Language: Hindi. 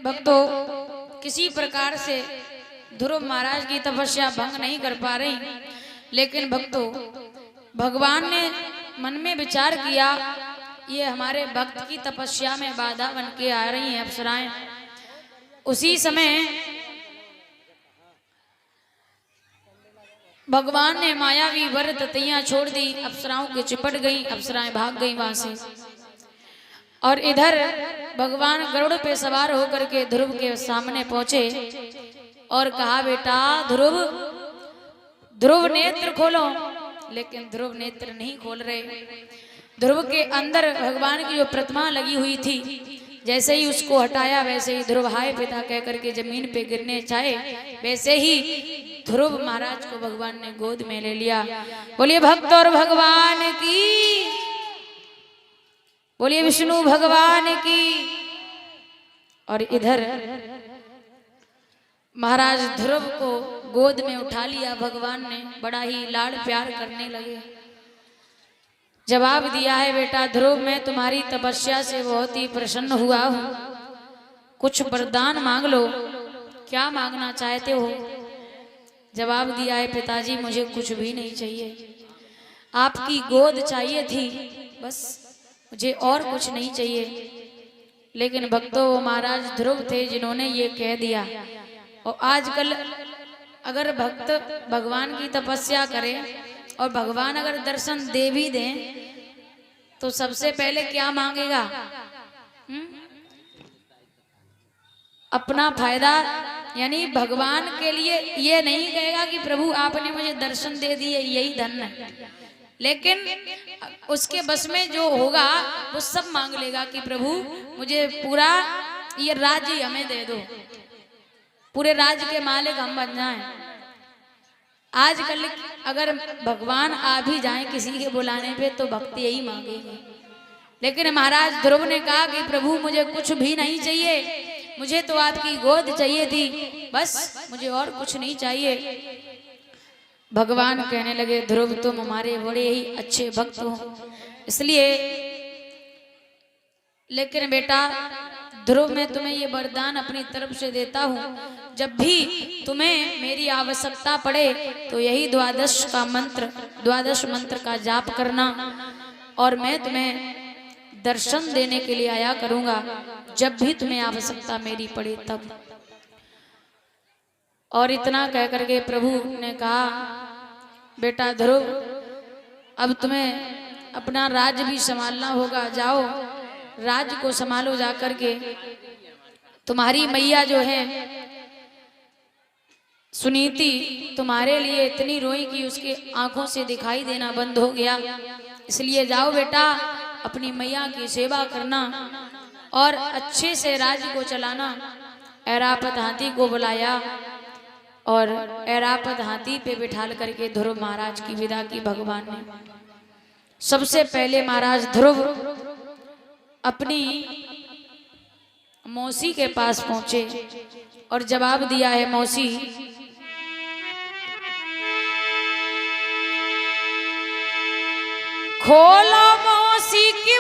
भक्तों किसी प्रकार से ध्रुव महाराज की तपस्या भंग नहीं कर पा रही, लेकिन भक्तों भगवान ने मन में विचार किया ये हमारे भक्त की तपस्या में बाधा बन के आ रही हैं अप्सराएं। उसी समय भगवान ने मायावी वर ततैया छोड़ दी, अप्सराओं के चिपट गई, अप्सराएं भाग गई वहां से। और इधर भगवान गरुड़ पे सवार होकर के ध्रुव के सामने पहुंचे और कहा बेटा ध्रुव, ध्रुव नेत्र खोलो। लेकिन ध्रुव नेत्र नहीं खोल रहे। ध्रुव के अंदर भगवान की जो प्रतिमा लगी हुई थी, जैसे ही उसको हटाया वैसे ही ध्रुव हाय पिता कह करके जमीन पे गिरने चाहे, वैसे ही ध्रुव महाराज को भगवान ने गोद में ले लिया। बोलिए भक्त और भगवान की, बोलिए विष्णु भगवान की। और इधर महाराज ध्रुव को गोद में उठा लिया भगवान ने, बड़ा ही लाड़ प्यार करने लगे। जवाब दिया है बेटा ध्रुव, मैं तुम्हारी तपस्या से बहुत ही प्रसन्न हुआ हूं, कुछ वरदान मांग लो, क्या मांगना चाहते हो? जवाब दिया है पिताजी मुझे कुछ भी नहीं चाहिए, आपकी गोद चाहिए थी बस, मुझे और कुछ नहीं चाहिए। लेकिन भक्तों वो महाराज ध्रुव थे जिन्होंने ये कह दिया। और आजकल अगर भक्त भगवान की तपस्या करे और भगवान अगर दर्शन दे भी दें तो सबसे पहले क्या मांगेगा? अपना फायदा, यानी भगवान के लिए ये नहीं कहेगा कि प्रभु आपने मुझे दर्शन दे दिए यही धन है, लेकिन उसके बस में जो होगा वो सब मांग लेगा कि प्रभु मुझे पूरा ये राज्य हमें दे दो, पूरे राज्य के मालिक हम बन जाएं। आजकल अगर भगवान आ भी जाए किसी के बुलाने पे तो भक्ति यही मांगेगी। लेकिन महाराज ध्रुव ने कहा कि प्रभु मुझे कुछ भी नहीं चाहिए, मुझे तो आपकी गोद चाहिए थी बस, मुझे और कुछ नहीं चाहिए। भगवान कहने लगे ध्रुव तुम हमारे बड़े ही अच्छे भक्त हो, इसलिए लेकिन बेटा ध्रुव मैं तुम्हें ये वरदान अपनी तरफ से देता हूँ, जब भी तुम्हें मेरी आवश्यकता पड़े तो यही द्वादश मंत्र का जाप करना और मैं तुम्हें दर्शन देने के लिए आया करूंगा जब भी तुम्हें आवश्यकता मेरी पड़े तब। और इतना कह करके प्रभु ने कहा बेटा ध्रुव अब तुम्हें अपना राज्य भी संभालना होगा, जाओ राज्य को संभालो जाकर के। तुम्हारी मैया जो है सुनीति तुम्हारे लिए इतनी रोई कि उसके आंखों से दिखाई देना बंद हो गया, इसलिए जाओ बेटा अपनी मैया की सेवा करना और अच्छे से राज्य को चलाना। ऐरापत हाथी को बुलाया और ऐरापत हाथी पे बिठाल करके ध्रुव महाराज की विदा की भगवान ने। सबसे पहले महाराज ध्रुव अपनी मौसी के पास पहुंचे और जवाब दिया है मौसी खोलो मौसी की